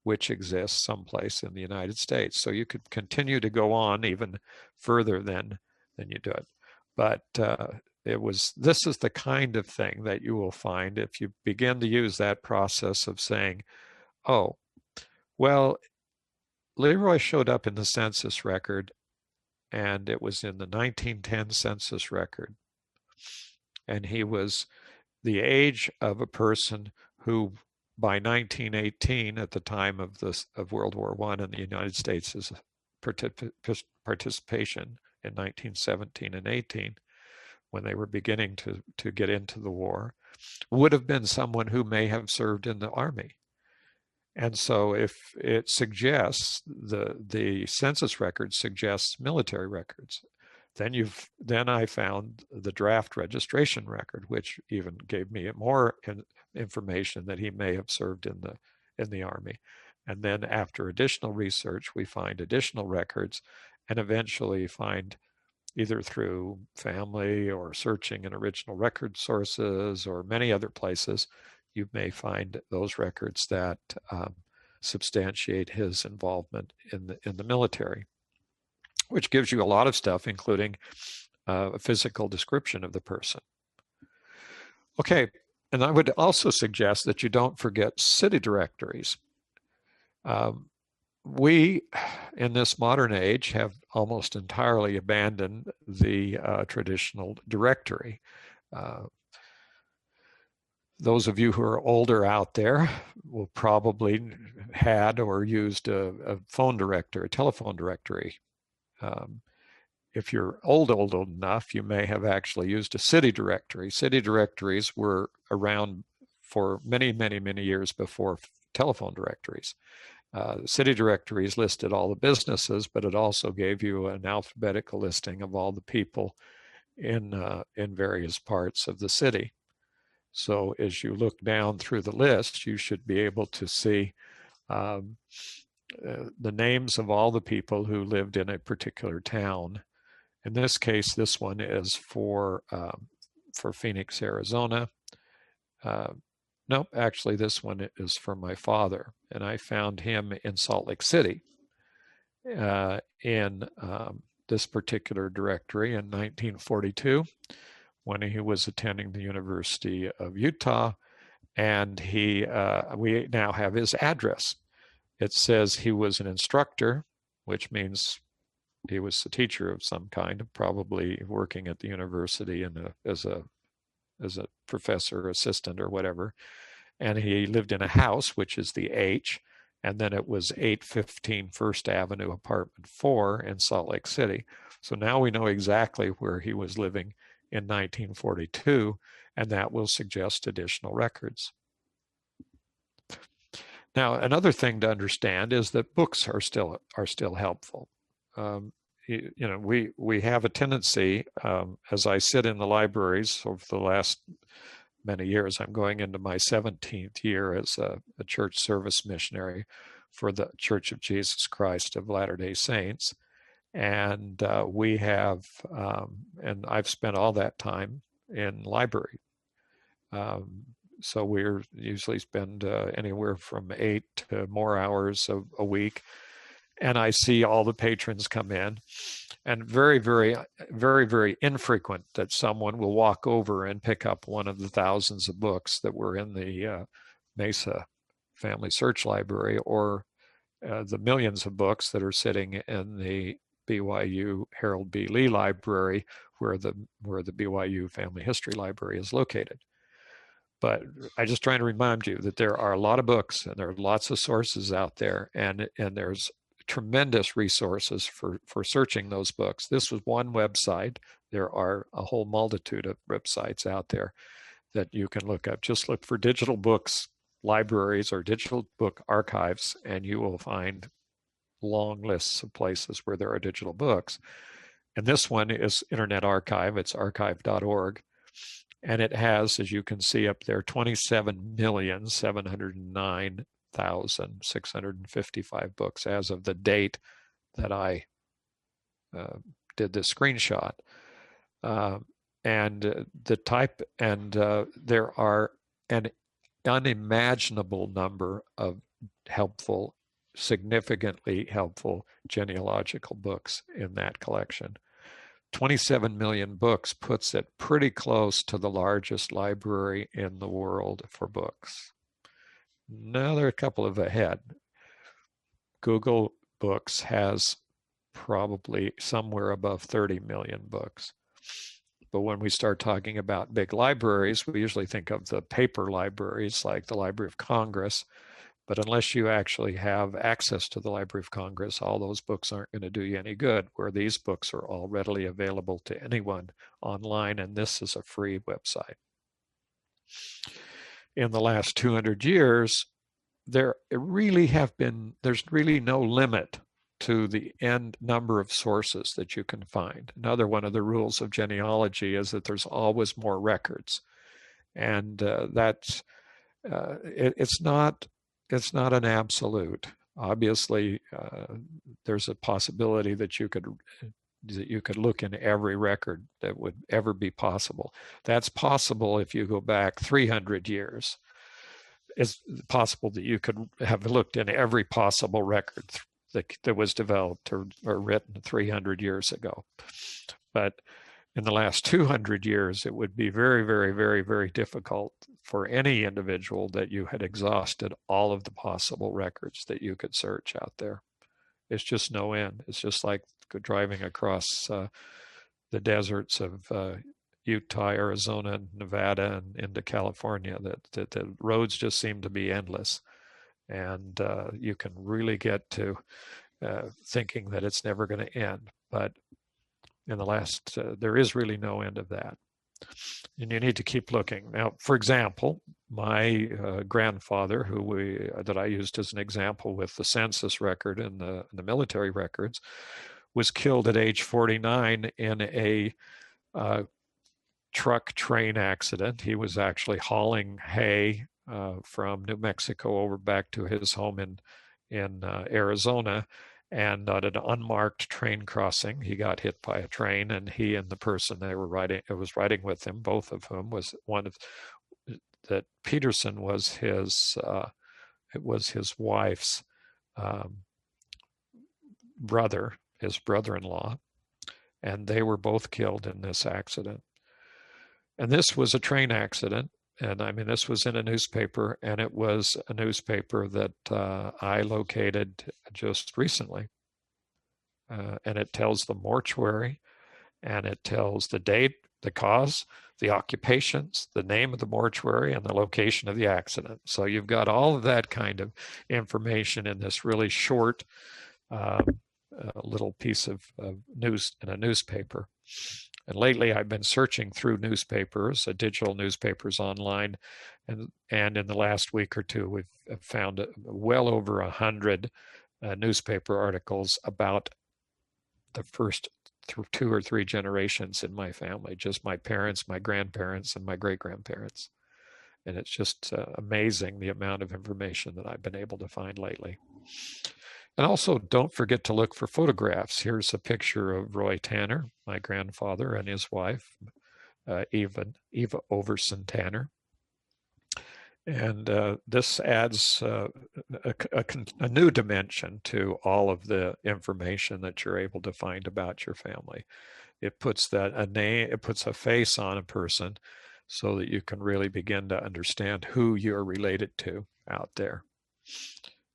which exists someplace in the United States. So you could continue to go on even further than you do it. But this is the kind of thing that you will find if you begin to use that process of saying, oh, well, Leroy showed up in the census record, and it was in the 1910 census record. And he was the age of a person who, by 1918, at the time of World War I in the United States' participation in 1917 and 18, when they were beginning to get into the war, would have been someone who may have served in the Army. And so if it suggests, the census record suggests military records, then I found the draft registration record, which even gave me more information that he may have served in the Army. And then after additional research, we find additional records, and eventually find, either through family or searching in original record sources or many other places, you may find those records that substantiate his involvement in the military, which gives you a lot of stuff, including a physical description of the person. Okay, And I would also suggest that you don't forget city directories. We, in this modern age, have almost entirely abandoned the traditional directory. Those of you who are older out there will probably had or used a phone directory, a telephone directory. If you're old enough, you may have actually used a city directory. City directories were around for many, many, many years before telephone directories. City directories listed all the businesses, but it also gave you an alphabetical listing of all the people in various parts of the city. So as you look down through the list, you should be able to see the names of all the people who lived in a particular town. In this case, this one is for Phoenix, Arizona. Nope, actually, this one is for my father, and I found him in Salt Lake City in this particular directory in 1942 when he was attending the University of Utah, and we now have his address. It says he was an instructor, which means he was a teacher of some kind, probably working at the university as a professor, assistant, or whatever. And he lived in a house, which is the H, and then it was 815 First Avenue, apartment 4 in Salt Lake City. So now we know exactly where he was living in 1942, and that will suggest additional records. Now, another thing to understand is that books are still helpful. We have a tendency, as I sit in the libraries over the last many years, I'm going into my 17th year as a church service missionary for the Church of Jesus Christ of Latter-day Saints. And we have, and I've spent all that time in library. So we usually spend anywhere from 8 to more hours a week. And I see all the patrons come in, and very, very, very, very infrequent that someone will walk over and pick up one of the thousands of books that were in the Mesa Family Search Library, or the millions of books that are sitting in the BYU Harold B. Lee Library, where the BYU Family History Library is located. But I just trying to remind you that there are a lot of books and there are lots of sources out there, and there's tremendous resources for searching those books. This was one website. There are a whole multitude of websites out there that you can look up. Just look for digital books libraries or digital book archives, and you will find long lists of places where there are digital books. And this one is Internet Archive. It's archive.org. And it has, as you can see up there, 27,709,655 books as of the date that I did this screenshot. And the type, and there are an unimaginable number of helpful, significantly helpful genealogical books in that collection. 27 million books puts it pretty close to the largest library in the world for books. Now there are a couple of ahead. Google Books has probably somewhere above 30 million books. But when we start talking about big libraries, we usually think of the paper libraries like the Library of Congress. But unless you actually have access to the Library of Congress, all those books aren't going to do you any good, where these books are all readily available to anyone online, and this is a free website. In the last 200 years, there's really no limit to the end number of sources that you can find. Another one of the rules of genealogy is that there's always more records. And it's not an absolute. Obviously, there's a possibility that you could look in every record that would ever be possible. That's possible if you go back 300 years. It's possible that you could have looked in every possible record that was developed or written 300 years ago. But in the last 200 years, it would be very, very, very, very difficult for any individual that you had exhausted all of the possible records that you could search out there. It's just no end. It's just like driving across the deserts of Utah, Arizona, Nevada, and into California. That the roads just seem to be endless, and you can really get to thinking that it's never going to end. But in the last, there is really no end of that. And you need to keep looking. Now, for example, my grandfather, that I used as an example with the census record and the military records, was killed at age 49 in a truck train accident. He was actually hauling hay from New Mexico over back to his home in Arizona. And at an unmarked train crossing, he got hit by a train, and he and the person was riding with him, both of whom was one of that Peterson was his wife's brother, his brother-in-law, and they were both killed in this accident. And this was a train accident. And I mean, this was in a newspaper, and it was a newspaper that I located just recently. And it tells the mortuary, and it tells the date, the cause, the occupations, the name of the mortuary, and the location of the accident. So you've got all of that kind of information in this really short little piece of news in a newspaper. And lately, I've been searching through newspapers, digital newspapers online, and in the last week or two, we've found well over 100 newspaper articles about the first 2 or 3 generations in my family, just my parents, my grandparents, and my great-grandparents. And it's just amazing the amount of information that I've been able to find lately. And also, don't forget to look for photographs. Here's a picture of Roy Tanner, my grandfather, and his wife, Eva Overson Tanner. And this adds a new dimension to all of the information that you're able to find about your family. It puts it puts a face on a person so that you can really begin to understand who you're related to out there.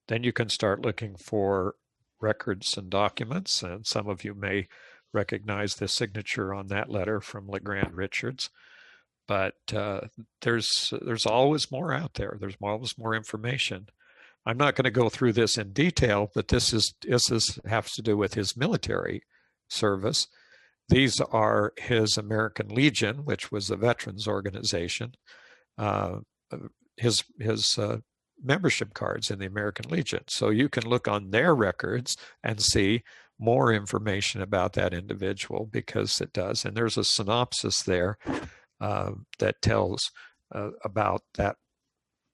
Then you can start looking for records and documents, and some of you may recognize the signature on that letter from LeGrand Richards. But there's always more out there. There's always more information. I'm not going to go through this in detail, but this has to do with his military service. These are his American Legion, which was a veterans organization. His membership cards in the American Legion. So you can look on their records and see more information about that individual, because it does. And there's a synopsis there that tells about that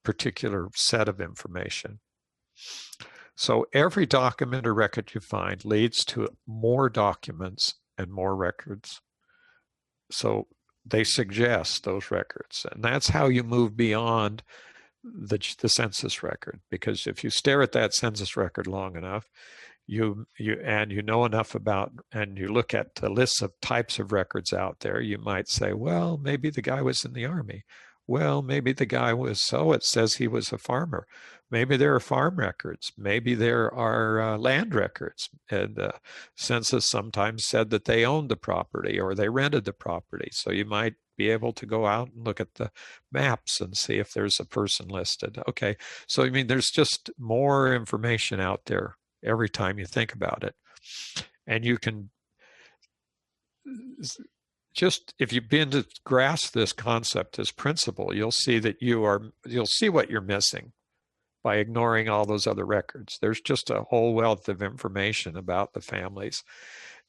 particular set of information. So every document or record you find leads to more documents and more records. So they suggest those records. And that's how you move beyond the census record, because if you stare at that census record long enough, you know enough about, and you look at the lists of types of records out there, you might say, well, maybe the guy was in the Army. Well, maybe the guy was, it says he was a farmer. Maybe there are farm records. Maybe there are land records. And the census sometimes said that they owned the property or they rented the property. So you might be able to go out and look at the maps and see if there's a person listed. Okay, so I mean, there's just more information out there every time you think about it. And you can just, if you begin to grasp this concept, this principle, you'll see that you'll see what you're missing by ignoring all those other records. There's just a whole wealth of information about the families.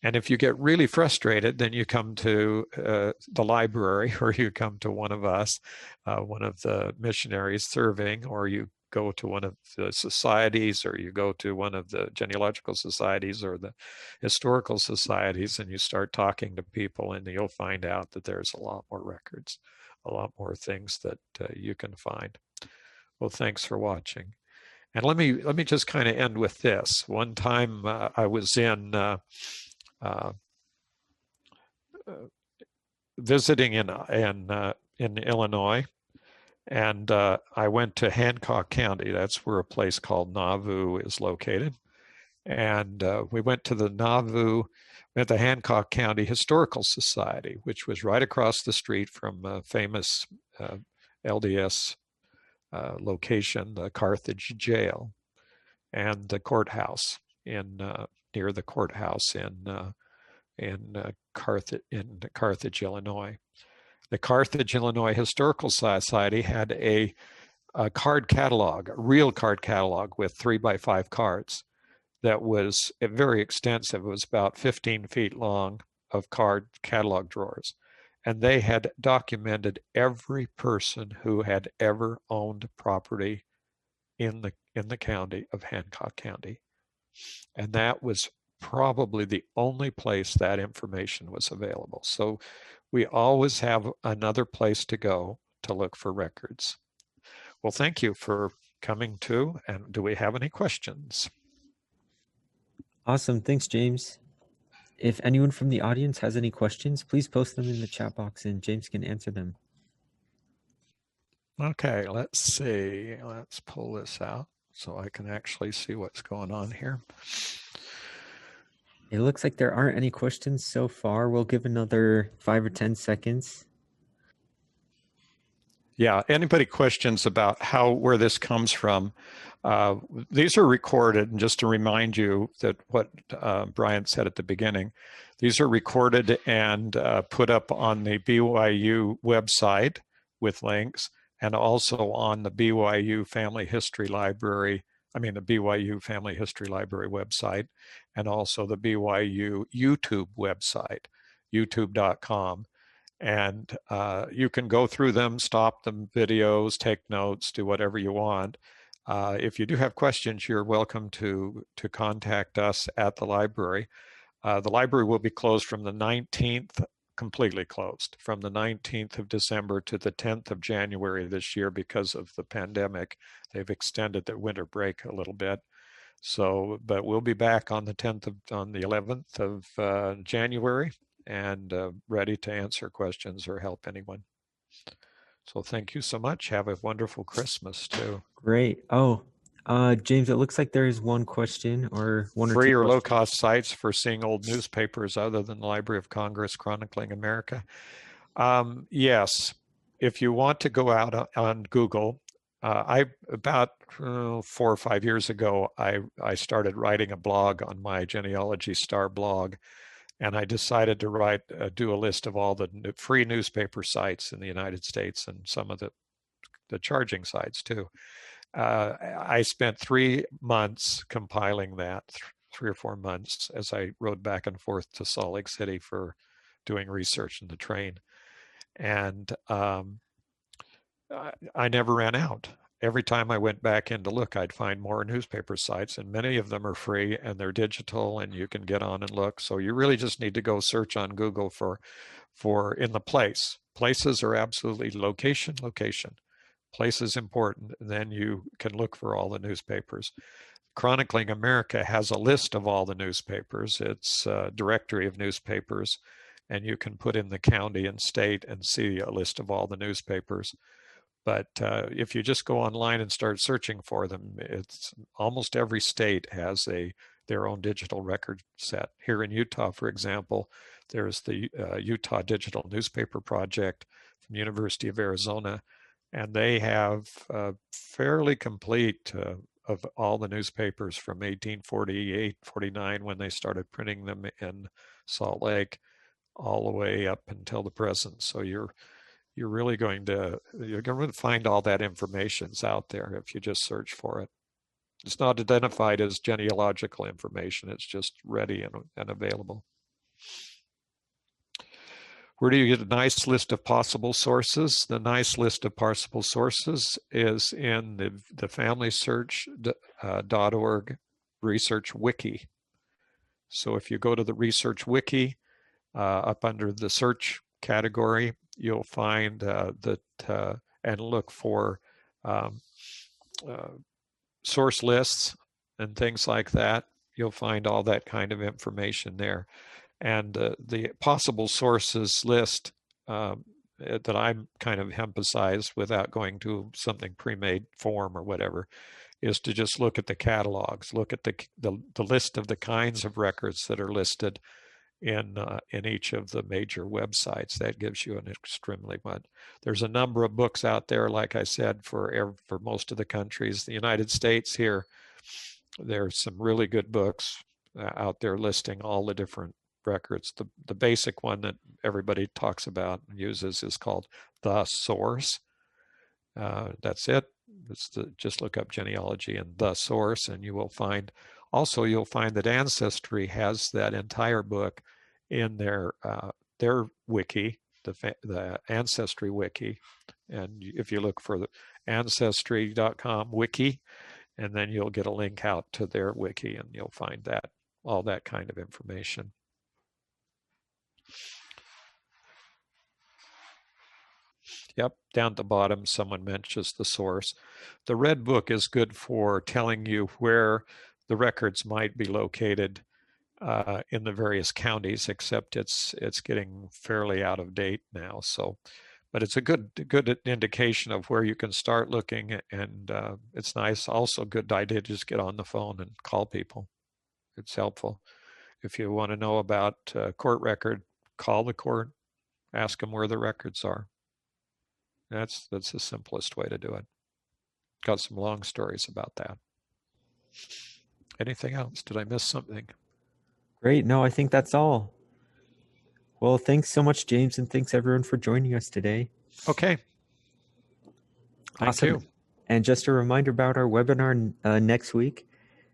And if you get really frustrated, then you come to the library, or you come to one of us, one of the missionaries serving, or you go to one of the societies, or you go to one of the genealogical societies or the historical societies, and you start talking to people, and you'll find out that there's a lot more records, a lot more things that you can find. Well, thanks for watching. And let me just kind of end with this. One time I was in visiting in Illinois, And I went to Hancock County. That's where a place called Nauvoo is located. And we went to the Nauvoo, at the Hancock County Historical Society, which was right across the street from a famous LDS location, the Carthage Jail, and the courthouse in near the courthouse in Carthage, Illinois. The Carthage, Illinois Historical Society had a card catalog, a real card catalog with 3x5 cards that was very extensive. It was about 15 feet long of card catalog drawers. And they had documented every person who had ever owned property in the county of Hancock County. And that was probably the only place that information was available. So we always have another place to go to look for records. Well, thank you for coming to, and do we have any questions? Awesome. Thanks, James. If anyone from the audience has any questions, please post them in the chat box and James can answer them. Okay, let's see. Let's pull this out so I can actually see what's going on here. It looks like there aren't any questions so far. We'll give another 5 or 10 seconds. Yeah, anybody questions about where this comes from? These are recorded, and just to remind you that what Brian said at the beginning, these are recorded and put up on the BYU website with links, and also on the BYU Family History Library, the BYU Family History Library website, and also the BYU YouTube website, youtube.com. And you can go through them, stop them, videos, take notes, do whatever you want. If you do have questions, you're welcome to contact us at the library. The library will be closed from the 19th, completely closed, from the 19th of December to the 10th of January this year because of the pandemic. They've extended the winter break a little bit. So, but we'll be back on the 11th of January, and ready to answer questions or help anyone. So thank you so much. Have a wonderful Christmas too. Great. Oh, James, it looks like there is one question or one or two Free or questions. low-cost sites for seeing old newspapers other than the Library of Congress chronicling America. Yes, if you want to go out on Google, about 4 or 5 years ago, I started writing a blog on my Genealogy Star blog, and I decided to do a list of all the free newspaper sites in the United States and some of the charging sites too. I spent 3 months compiling that, 3 or 4 months, as I rode back and forth to Salt Lake City for doing research in the train. And I never ran out. Every time I went back in to look, I'd find more newspaper sites, and many of them are free and they're digital and you can get on and look. So you really just need to go search on Google for in the place. Places are absolutely location. Place is important, and then you can look for all the newspapers. Chronicling America has a list of all the newspapers. It's a directory of newspapers, and you can put in the county and state and see a list of all the newspapers. But if you just go online and start searching for them, it's almost every state has their own digital record set. Here in Utah, for example, there's the Utah Digital Newspaper Project from University of Arizona, and they have fairly complete of all the newspapers from 1848, 49, when they started printing them in Salt Lake, all the way up until the present. So you're going to find all that information's out there if you just search for it. It's not identified as genealogical information. It's just ready and available. Where do you get a nice list of possible sources? The nice list of possible sources is in the FamilySearch.org research wiki. So if you go to the research wiki, up under the search category, you'll find and look for source lists and things like that. You'll find all that kind of information there. And the possible sources list that I'm kind of emphasize without going to something pre-made form or whatever is to just look at the catalogs, look at the list of the kinds of records that are listed in each of the major websites. That gives you an extremely much. There's a number of books out there, like I said, for most of the countries. The United States here, there's some really good books out there listing all the different records. The basic one that everybody talks about and uses is called The Source. That's it. Just look up genealogy and The Source, and you will find. Also, you'll find that Ancestry has that entire book in their wiki, the Ancestry wiki. And if you look for the ancestry.com wiki, and then you'll get a link out to their wiki, and you'll find that all that kind of information. Yep, down at the bottom, someone mentions the source. The red book is good for telling you where the records might be located in the various counties, except it's getting fairly out of date now. So, but it's a good indication of where you can start looking, and it's nice. Also, good idea to just get on the phone and call people. It's helpful. If you want to know about court record, call the court, ask them where the records are. That's the simplest way to do it. Got some long stories about that. Anything else? Did I miss something? Great. No, I think that's all. Well, thanks so much, James, and thanks everyone for joining us today. Okay. Thank Awesome. you. And just a reminder about our webinar next week.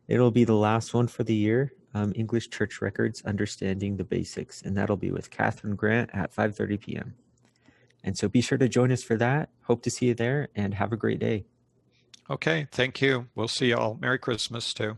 It'll be the last one for the year, English Church Records, Understanding the Basics, and that'll be with Catherine Grant at 5:30 p.m. And so be sure to join us for that. Hope to see you there, and have a great day. Okay, thank you. We'll see y'all. Merry Christmas too.